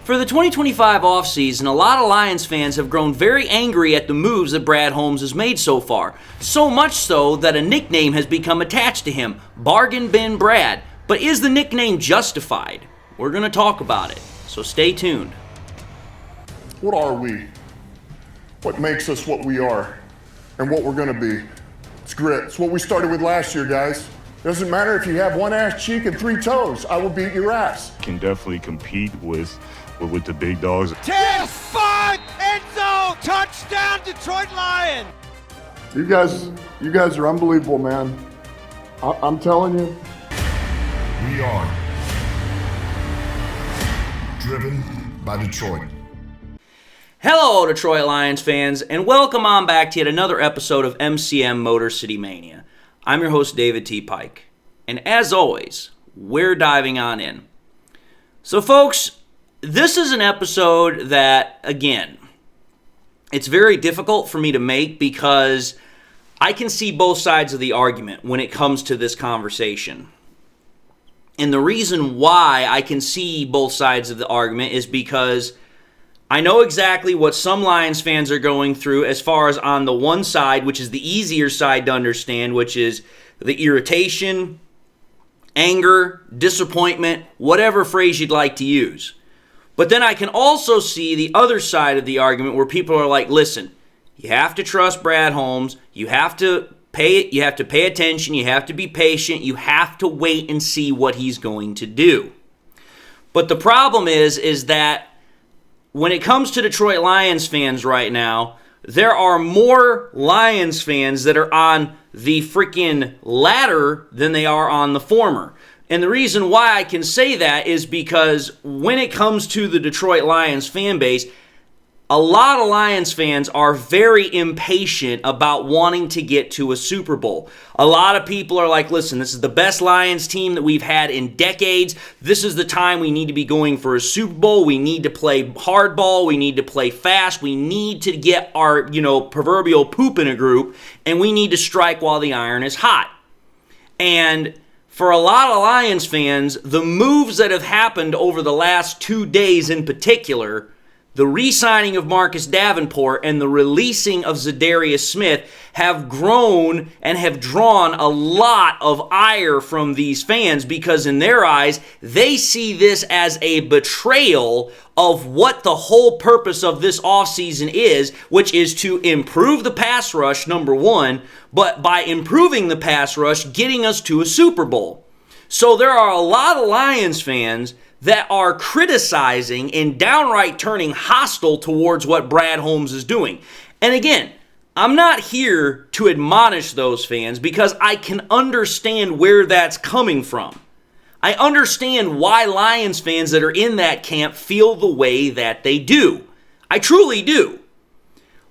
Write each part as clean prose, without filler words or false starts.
For the 2025 offseason, a lot of Lions fans have grown very angry at the moves that Brad Holmes has made so far. So much so that a nickname has become attached to him, Bargain Bin Brad. But is the nickname justified? We're going to talk about it, so stay tuned. What are we? What makes us what we are and what we're going to be? It's grit. It's what we started with last year, guys. Doesn't matter if you have one ass cheek and three toes. I will beat your ass. Can definitely compete with the big dogs. 10-5 end zone touchdown Detroit Lions. You guys are unbelievable, man. I'm telling you. We are driven by Detroit. Hello, Detroit Lions fans, and welcome on back to yet another episode of MCM Motor City Mania. I'm your host, David T. Pike, and as always, we're diving on in. So, folks, this is an episode that, again, it's very difficult for me to make because I can see both sides of the argument when it comes to this conversation. And the reason why I can see both sides of the argument is because I know exactly what some Lions fans are going through as far as on the one side, which is the easier side to understand, which is the irritation, anger, disappointment, whatever phrase you'd like to use. But then I can also see the other side of the argument where people are like, listen, you have to trust Brad Holmes, you have to pay attention, you have to be patient, you have to wait and see what he's going to do. But the problem is that when it comes to Detroit Lions fans right now, there are more Lions fans that are on the freaking latter than they are on the former. And the reason why I can say that is because when it comes to the Detroit Lions fan base, a lot of Lions fans are very impatient about wanting to get to a Super Bowl. A lot of people are like, listen, this is the best Lions team that we've had in decades. This is the time we need to be going for a Super Bowl. We need to play hardball. We need to play fast. We need to get our, proverbial poop in a group, and we need to strike while the iron is hot. And for a lot of Lions fans, the moves that have happened over the last 2 days in particular, the re-signing of Marcus Davenport and the releasing of Zadarius Smith have grown and have drawn a lot of ire from these fans because in their eyes, they see this as a betrayal of what the whole purpose of this offseason is, which is to improve the pass rush, number one, but by improving the pass rush, getting us to a Super Bowl. So there are a lot of Lions fans that are criticizing and downright turning hostile towards what Brad Holmes is doing. And again, I'm not here to admonish those fans because I can understand where that's coming from. I understand why Lions fans that are in that camp feel the way that they do. I truly do.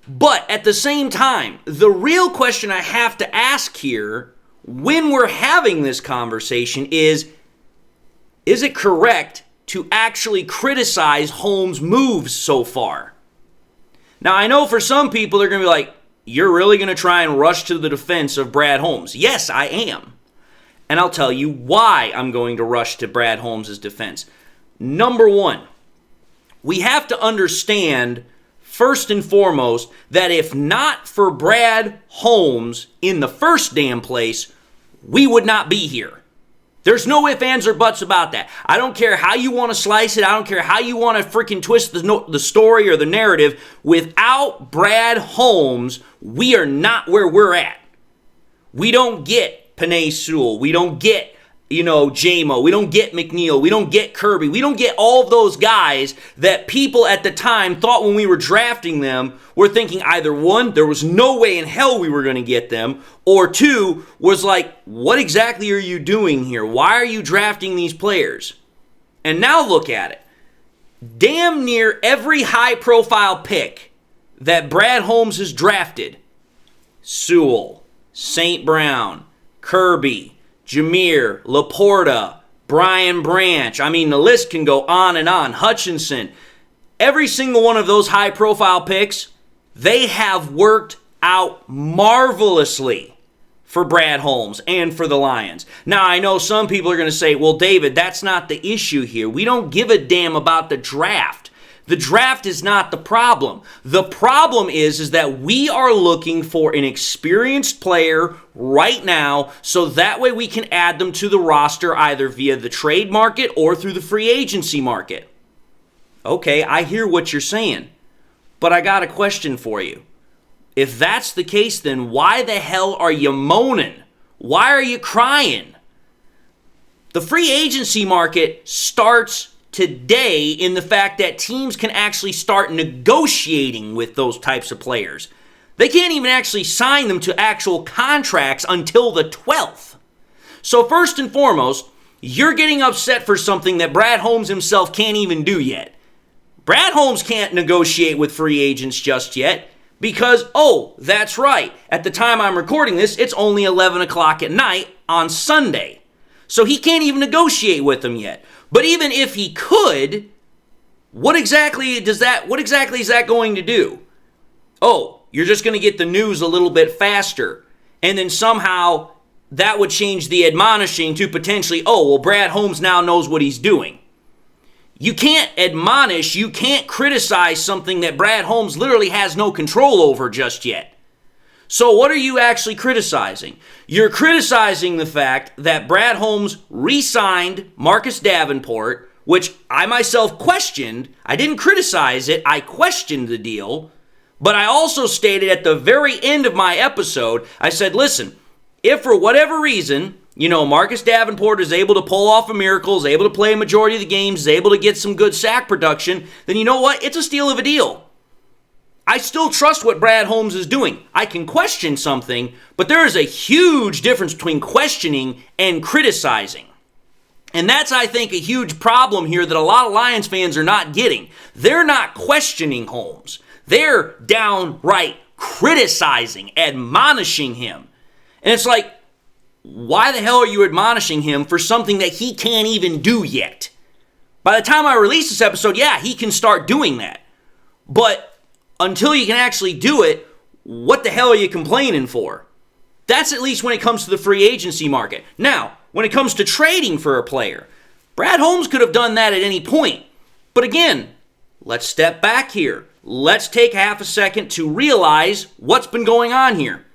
But at the same time, the real question I have to ask here when we're having this conversation is it correct to actually criticize Holmes' moves so far? Now, I know for some people they're going to be like, you're really going to try and rush to the defense of Brad Holmes. Yes, I am. And I'll tell you why I'm going to rush to Brad Holmes' defense. Number one, we have to understand, first and foremost, that if not for Brad Holmes in the first damn place, we would not be here. There's no ifs, ands, or buts about that. I don't care how you want to slice it. I don't care how you want to freaking twist the story or the narrative. Without Brad Holmes, we are not where we're at. We don't get Penei Sewell. We don't get, J-Mo. We don't get McNeil. We don't get Kirby. We don't get all of those guys that people at the time thought when we were drafting them were thinking either one, there was no way in hell we were going to get them, or two, was like, what exactly are you doing here? Why are you drafting these players? And now look at it. Damn near every high-profile pick that Brad Holmes has drafted, Sewell, St. Brown, Kirby, Jameer, Laporta, Brian Branch. I mean, the list can go on and on. Hutchinson. Every single one of those high-profile picks, they have worked out marvelously for Brad Holmes and for the Lions. Now, I know some people are going to say, well, David, that's not the issue here. We don't give a damn about the draft. The draft is not the problem. The problem is that we are looking for an experienced player right now so that way we can add them to the roster either via the trade market or through the free agency market. Okay, I hear what you're saying, but I got a question for you. If that's the case, then why the hell are you moaning? Why are you crying? The free agency market starts today in the fact that teams can actually start negotiating with those types of players. They can't even actually sign them to actual contracts until the 12th. So first and foremost, you're getting upset for something that Brad Holmes himself can't even do yet. Brad Holmes can't negotiate with free agents just yet. Because, oh, that's right, at the time I'm recording this, it's only 11 o'clock at night on Sunday. So he can't even negotiate with them yet. But even if he could, what exactly is that going to do? Oh, you're just going to get the news a little bit faster. And then somehow that would change the admonishing to potentially, oh, well, Brad Holmes now knows what he's doing. You can't admonish, you can't criticize something that Brad Holmes literally has no control over just yet. So what are you actually criticizing? You're criticizing the fact that Brad Holmes re-signed Marcus Davenport, which I myself questioned. I didn't criticize it, I questioned the deal. But I also stated at the very end of my episode, I said, listen, if for whatever reason, Marcus Davenport is able to pull off a miracle, is able to play a majority of the games, is able to get some good sack production, then you know what? It's a steal of a deal. I still trust what Brad Holmes is doing. I can question something, but there is a huge difference between questioning and criticizing. And that's, I think, a huge problem here that a lot of Lions fans are not getting. They're not questioning Holmes. They're downright criticizing, admonishing him. And it's like, why the hell are you admonishing him for something that he can't even do yet? By the time I release this episode, yeah, he can start doing that. But until you can actually do it, what the hell are you complaining for? That's at least when it comes to the free agency market. Now, when it comes to trading for a player, Brad Holmes could have done that at any point. But again, let's step back here. Let's take half a second to realize what's been going on here.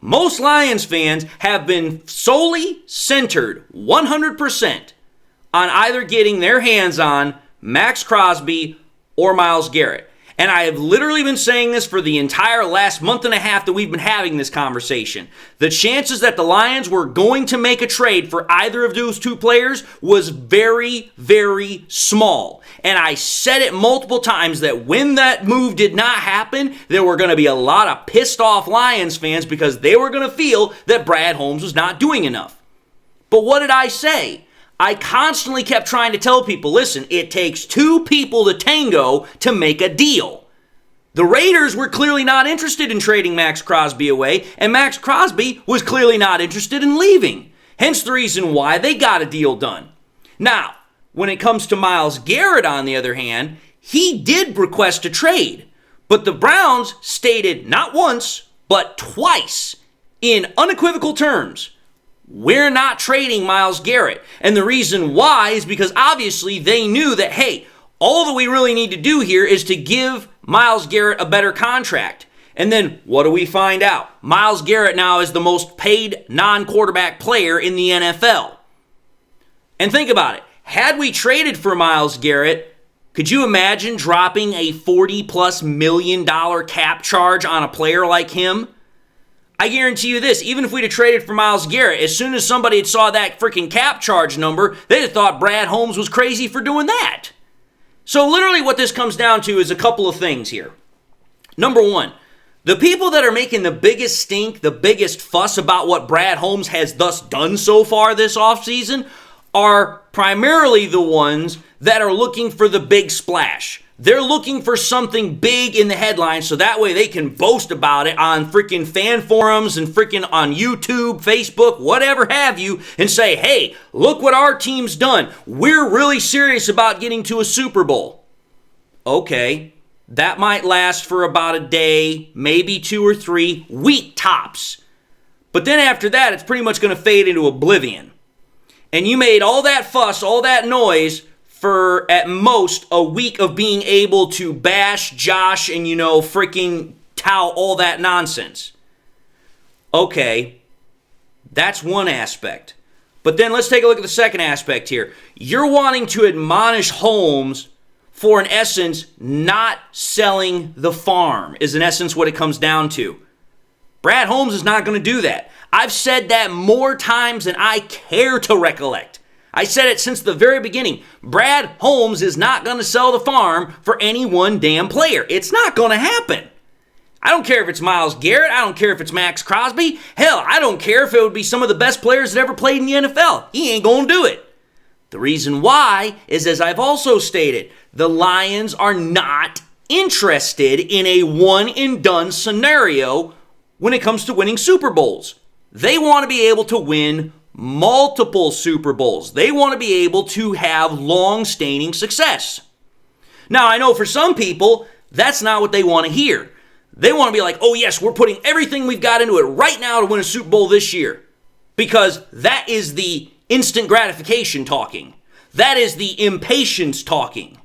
Most Lions fans have been solely centered 100% on either getting their hands on Max Crosby or Myles Garrett. And I have literally been saying this for the entire last month and a half that we've been having this conversation. The chances that the Lions were going to make a trade for either of those two players was very, very small. And I said it multiple times that when that move did not happen, there were going to be a lot of pissed off Lions fans because they were going to feel that Brad Holmes was not doing enough. But what did I say? I constantly kept trying to tell people, listen, it takes two people to tango to make a deal. The Raiders were clearly not interested in trading Max Crosby away, and Max Crosby was clearly not interested in leaving. Hence the reason why they got a deal done. Now, when it comes to Myles Garrett, on the other hand, he did request a trade, but the Browns stated not once, but twice, in unequivocal terms, we're not trading Myles Garrett. And the reason why is because obviously they knew that, hey, all that we really need to do here is to give Myles Garrett a better contract. And then what do we find out? Myles Garrett now is the most paid non-quarterback player in the NFL. And think about it. Had we traded for Myles Garrett, could you imagine dropping a $40+ million cap charge on a player like him? I guarantee you this, even if we'd have traded for Myles Garrett, as soon as somebody had saw that freaking cap charge number, they'd have thought Brad Holmes was crazy for doing that. So literally what this comes down to is a couple of things here. Number one, the people that are making the biggest stink, the biggest fuss about what Brad Holmes has thus done so far this offseason are primarily the ones that are looking for the big splash. They're looking for something big in the headlines so that way they can boast about it on freaking fan forums and freaking on YouTube, Facebook, whatever have you, and say, hey, look what our team's done. We're really serious about getting to a Super Bowl. Okay, that might last for about a day, maybe 2 or 3, week tops. But then after that, it's pretty much going to fade into oblivion. And you made all that fuss, all that noise for at most a week of being able to bash Josh and, freaking tout all that nonsense. Okay, that's one aspect. But then let's take a look at the second aspect here. You're wanting to admonish Holmes for, in essence, not selling the farm, is in essence what it comes down to. Brad Holmes is not going to do that. I've said that more times than I care to recollect. I said it since the very beginning. Brad Holmes is not going to sell the farm for any one damn player. It's not going to happen. I don't care if it's Myles Garrett. I don't care if it's Max Crosby. Hell, I don't care if it would be some of the best players that ever played in the NFL. He ain't going to do it. The reason why is, as I've also stated, the Lions are not interested in a one-and-done scenario when it comes to winning Super Bowls. They want to be able to win multiple Super Bowls. They want to be able to have long-standing success. Now, I know for some people, that's not what they want to hear. They want to be like, oh yes, we're putting everything we've got into it right now to win a Super Bowl this year. Because that is the instant gratification talking. That is the impatience talking.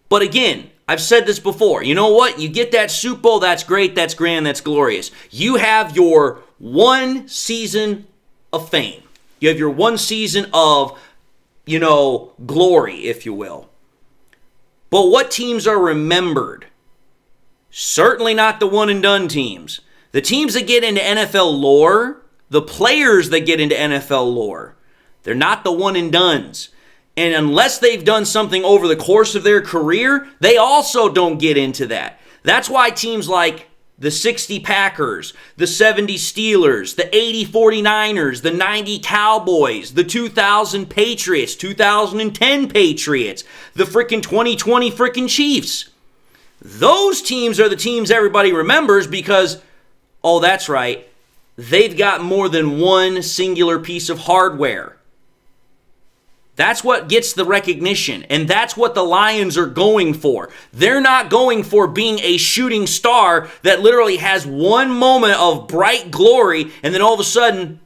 But again, I've said this before. You know what? You get that Super Bowl, that's great, that's grand, that's glorious. You have your one season of fame. You have your one season of, glory, if you will. But what teams are remembered? Certainly not the one-and-done teams. The teams that get into NFL lore, the players that get into NFL lore, they're not the one-and-dones. And unless they've done something over the course of their career, they also don't get into that. That's why teams like the 60 Packers, the 70 Steelers, the 80 49ers, the 90 Cowboys, the 2000 Patriots, 2010 Patriots, the freaking 2020 freaking Chiefs. Those teams are the teams everybody remembers because, oh, that's right, they've got more than one singular piece of hardware. That's what gets the recognition, and that's what the Lions are going for. They're not going for being a shooting star that literally has one moment of bright glory, and then all of a sudden,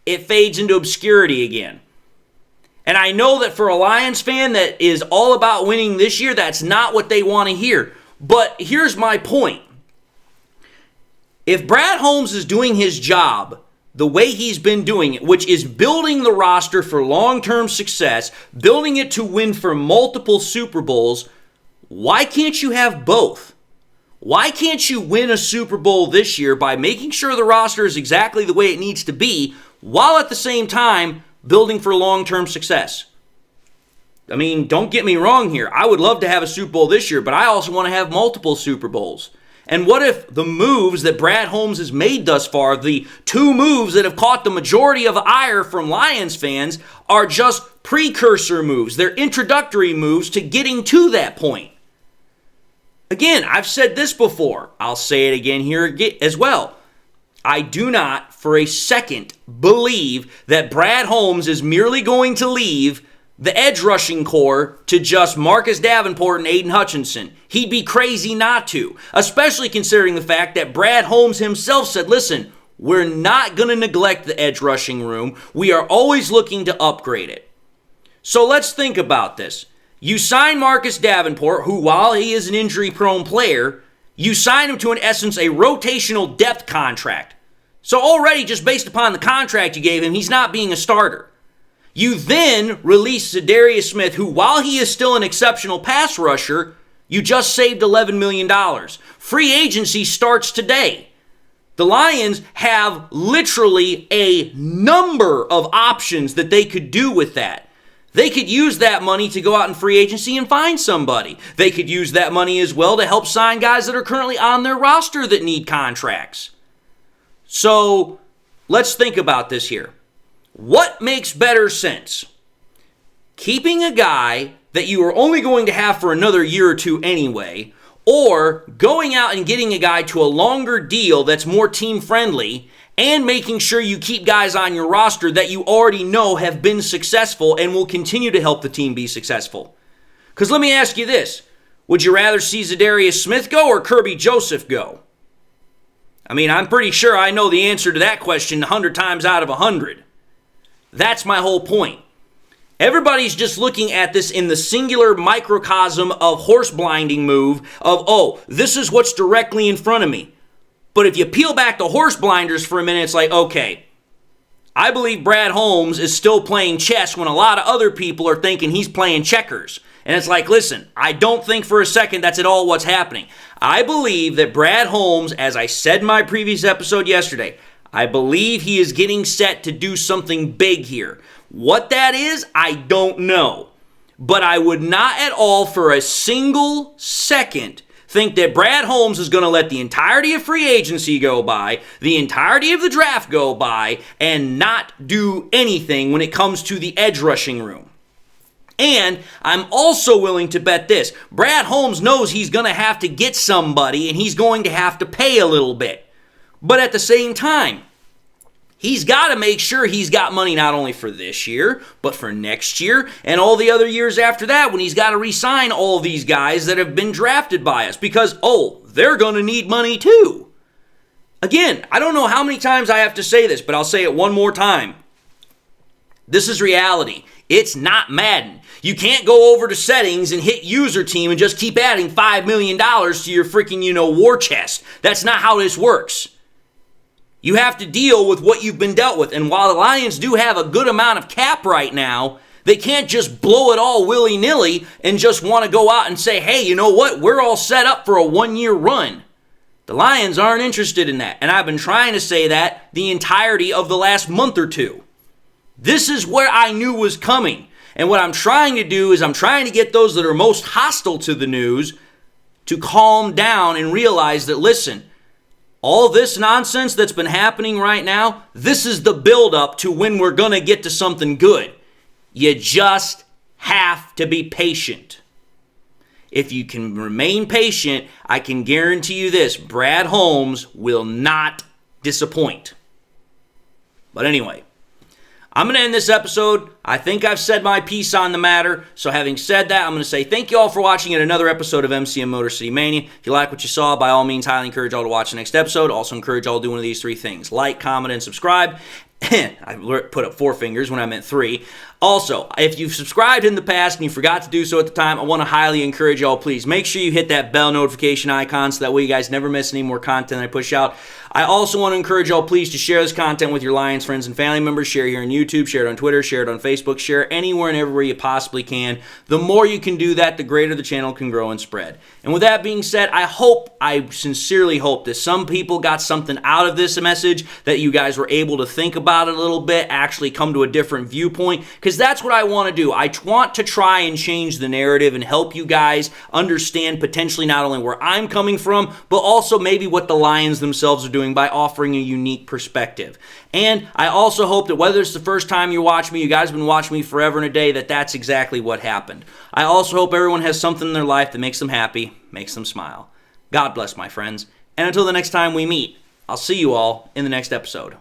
it fades into obscurity again. And I know that for a Lions fan that is all about winning this year, that's not what they want to hear. But here's my point. If Brad Holmes is doing his job the way he's been doing it, which is building the roster for long-term success, building it to win for multiple Super Bowls, why can't you have both? Why can't you win a Super Bowl this year by making sure the roster is exactly the way it needs to be, while at the same time building for long-term success? I mean, don't get me wrong here. I would love to have a Super Bowl this year, but I also want to have multiple Super Bowls. And what if the moves that Brad Holmes has made thus far, the two moves that have caught the majority of ire from Lions fans, are just precursor moves? They're introductory moves to getting to that point. Again, I've said this before. I'll say it again here as well. I do not for a second believe that Brad Holmes is merely going to leave the edge rushing core to just Marcus Davenport and Aiden Hutchinson. He'd be crazy not to, especially considering the fact that Brad Holmes himself said, listen, we're not going to neglect the edge rushing room. We are always looking to upgrade it. So let's think about this. You sign Marcus Davenport, who, while he is an injury-prone player, you sign him to, in essence, a rotational depth contract. So already, just based upon the contract you gave him, he's not being a starter. You then release Zadarius Smith, who, while he is still an exceptional pass rusher, you just saved $11 million. Free agency starts today. The Lions have literally a number of options that they could do with that. They could use that money to go out in free agency and find somebody. They could use that money as well to help sign guys that are currently on their roster that need contracts. So let's think about this here. What makes better sense? Keeping a guy that you are only going to have for another year or two anyway, or going out and getting a guy to a longer deal that's more team-friendly and making sure you keep guys on your roster that you already know have been successful and will continue to help the team be successful? Because let me ask you this. Would you rather see Zadarius Smith go or Kirby Joseph go? I mean, I'm pretty sure I know the answer to that question 100 times out of 100. That's my whole point. Everybody's just looking at this in the singular microcosm of horse blinding move of, oh, this is what's directly in front of me. But if you peel back the horse blinders for a minute, it's like, okay, I believe Brad Holmes is still playing chess when a lot of other people are thinking he's playing checkers. And it's like, listen, I don't think for a second that's at all what's happening. I believe that Brad Holmes, as I said in my previous episode yesterday, I believe he is getting set to do something big here. What that is, I don't know. But I would not at all for a single second think that Brad Holmes is going to let the entirety of free agency go by, the entirety of the draft go by, and not do anything when it comes to the edge rushing room. And I'm also willing to bet this. Brad Holmes knows he's going to have to get somebody and he's going to have to pay a little bit. But at the same time, he's got to make sure he's got money not only for this year, but for next year and all the other years after that when he's got to re-sign all these guys that have been drafted by us because, oh, they're going to need money too. Again, I don't know how many times I have to say this, but I'll say it one more time. This is reality. It's not Madden. You can't go over to settings and hit user team and just keep adding $5 million to your freaking, war chest. That's not how this works. You have to deal with what you've been dealt with. And while the Lions do have a good amount of cap right now, they can't just blow it all willy-nilly and just want to go out and say, hey, you know what? We're all set up for a one-year run. The Lions aren't interested in that. And I've been trying to say that the entirety of the last month or two. This is where I knew was coming. And what I'm trying to do is I'm trying to get those that are most hostile to the news to calm down and realize that, listen, all this nonsense that's been happening right now, this is the buildup to when we're going to get to something good. You just have to be patient. If you can remain patient, I can guarantee you this, Brad Holmes will not disappoint. But anyway, I'm going to end this episode. I think I've said my piece on the matter. So having said that, I'm going to say thank you all for watching yet another episode of MCM Motor City Mania. If you like what you saw, by all means, highly encourage all to watch the next episode. Also encourage all to do one of these three things. Like, comment, and subscribe. I put up 4 fingers when I meant 3. Also, if you've subscribed in the past and you forgot to do so at the time, I want to highly encourage y'all, please make sure you hit that bell notification icon so that way you guys never miss any more content I push out. I also want to encourage y'all, please, to share this content with your Lions friends and family members. Share here on YouTube, share it on Twitter, share it on Facebook, share it anywhere and everywhere you possibly can. The more you can do that, the greater the channel can grow and spread. And with that being said, I sincerely hope that some people got something out of this message, that you guys were able to think about it a little bit, actually come to a different viewpoint, because that's what I want to do. I want to try and change the narrative and help you guys understand potentially not only where I'm coming from, but also maybe what the Lions themselves are doing by offering a unique perspective. And I also hope that whether it's the first time you watch me, you guys have been watching me forever and a day, that's exactly what happened. I also hope everyone has something in their life that makes them happy, makes them smile. God bless, my friends. And until the next time we meet, I'll see you all in the next episode.